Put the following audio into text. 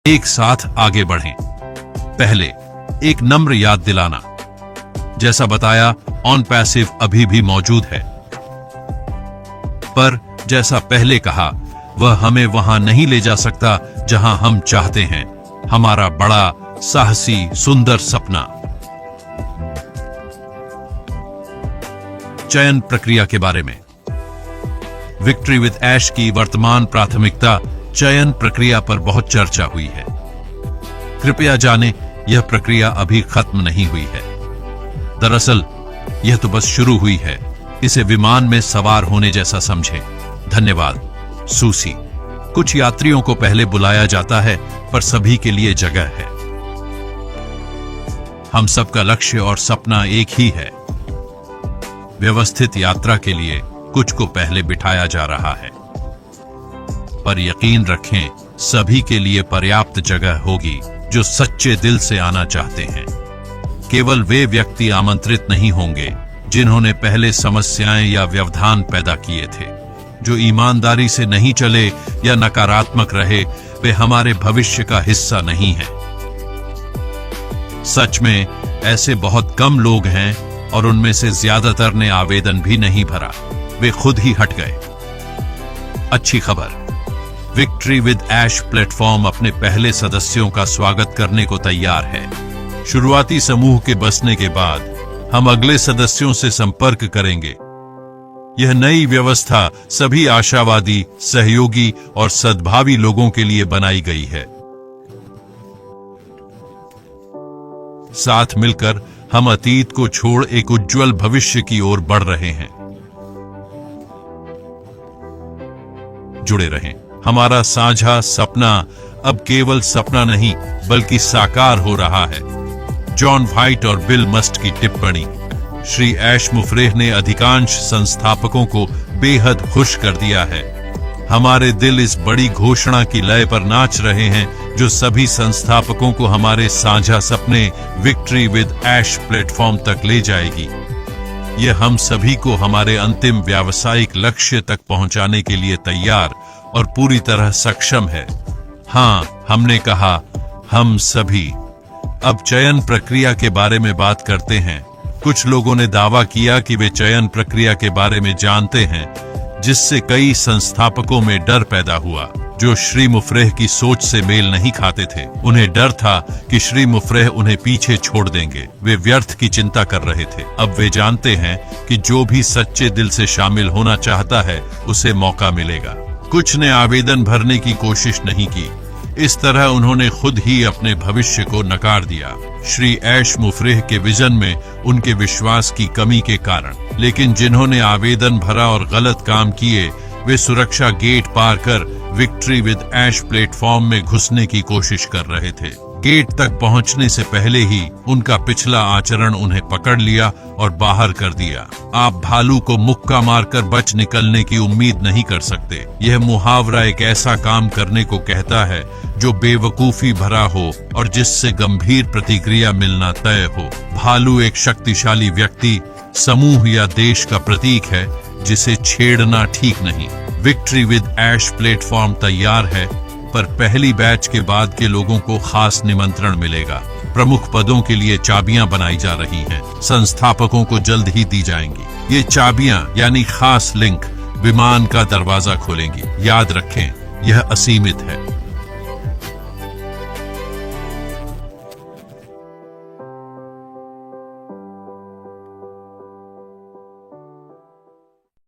एक साथ आगे बढ़ें। पहले, एक नम्र याद दिलाना। जैसा बताया, ऑन पैसिव अभी भी मौजूद है, पर जैसा पहले कहा, वह हमें वहां नहीं ले जा सकता जहां हम चाहते हैं। हमारा बड़ा, साहसी, सुंदर सपना। चयन प्रक्रिया के बारे में। विक्ट्री विद ऐश की वर्तमान प्राथमिकता चयन प्रक्रिया पर बहुत चर्चा हुई है। कृपया जानें, यह प्रक्रिया अभी खत्म नहीं हुई है। दरअसल यह तो बस शुरू हुई है। इसे विमान में सवार होने जैसा समझें। धन्यवाद, सूसी। कुछ यात्रियों को पहले बुलाया जाता है, पर सभी के लिए जगह है। हम सबका लक्ष्य और सपना एक ही है। व्यवस्थित यात्रा के लिए कुछ को पहले बिठाया जा रहा है, पर यकीन रखें, सभी के लिए पर्याप्त जगह होगी जो सच्चे दिल से आना चाहते हैं। केवल वे व्यक्ति आमंत्रित नहीं होंगे जिन्होंने पहले समस्याएं या व्यवधान पैदा किए थे। जो ईमानदारी से नहीं चले या नकारात्मक रहे, वे हमारे भविष्य का हिस्सा नहीं हैं। सच में ऐसे बहुत कम लोग हैं, और उनमें से ज्यादातर ने आवेदन भी नहीं भरा। वे खुद ही हट गए। अच्छी खबर, विक्ट्री विद ऐश प्लेटफॉर्म अपने पहले सदस्यों का स्वागत करने को तैयार है। शुरुआती समूह के बसने के बाद हम अगले सदस्यों से संपर्क करेंगे। यह नई व्यवस्था सभी आशावादी, सहयोगी और सद्भावी लोगों के लिए बनाई गई है। साथ मिलकर हम अतीत को छोड़ एक उज्जवल भविष्य की ओर बढ़ रहे हैं। जुड़े रहें। हमारा साझा सपना अब केवल सपना नहीं, बल्कि साकार हो रहा है। जॉन वाइट और बिल मस्ट की टिप्पणी। श्री ऐश मुफ्रेह ने अधिकांश संस्थापकों को बेहद खुश कर दिया है। हमारे दिल इस बड़ी घोषणा की लय पर नाच रहे हैं, जो सभी संस्थापकों को हमारे साझा सपने विक्ट्री विद ऐश प्लेटफॉर्म तक ले जाएगी। यह हम सभी को हमारे अंतिम व्यावसायिक लक्ष्य तक पहुंचाने के लिए तैयार और पूरी तरह सक्षम है। हाँ, हमने कहा, हम सभी। अब चयन प्रक्रिया के बारे में बात करते हैं। कुछ लोगों ने दावा किया कि वे चयन प्रक्रिया के बारे में जानते हैं, जिससे कई संस्थापकों में डर पैदा हुआ, जो श्री मुफ्रेह की सोच से मेल नहीं खाते थे। उन्हें डर था कि श्री मुफ्रेह उन्हें पीछे छोड़ देंगे। वे व्यर्थ की चिंता कर रहे थे। अब वे जानते हैं कि जो भी सच्चे दिल से शामिल होना चाहता है, उसे मौका मिलेगा। कुछ ने आवेदन भरने की कोशिश नहीं की। इस तरह उन्होंने खुद ही अपने भविष्य को नकार दिया, श्री ऐश मुफ्रेह के विजन में उनके विश्वास की कमी के कारण। लेकिन जिन्होंने आवेदन भरा और गलत काम किए, वे सुरक्षा गेट पार कर विक्ट्री विद ऐश प्लेटफॉर्म में घुसने की कोशिश कर रहे थे। गेट तक पहुंचने से पहले ही उनका पिछला आचरण उन्हें पकड़ लिया और बाहर कर दिया। आप भालू को मुक्का मारकर बच निकलने की उम्मीद नहीं कर सकते। यह मुहावरा एक ऐसा काम करने को कहता है जो बेवकूफी भरा हो और जिससे गंभीर प्रतिक्रिया मिलना तय हो। भालू एक शक्तिशाली व्यक्ति, समूह या देश का प्रतीक है, जिसे छेड़ना ठीक नहीं। विक्ट्री विद ऐश प्लेटफॉर्म तैयार है, पर पहली बैच के बाद के लोगों को खास निमंत्रण मिलेगा। प्रमुख पदों के लिए चाबियां बनाई जा रही हैं। संस्थापकों को जल्द ही दी जाएंगी। ये चाबियां यानी खास लिंक विमान का दरवाजा खोलेंगी। याद रखें, यह असीमित है।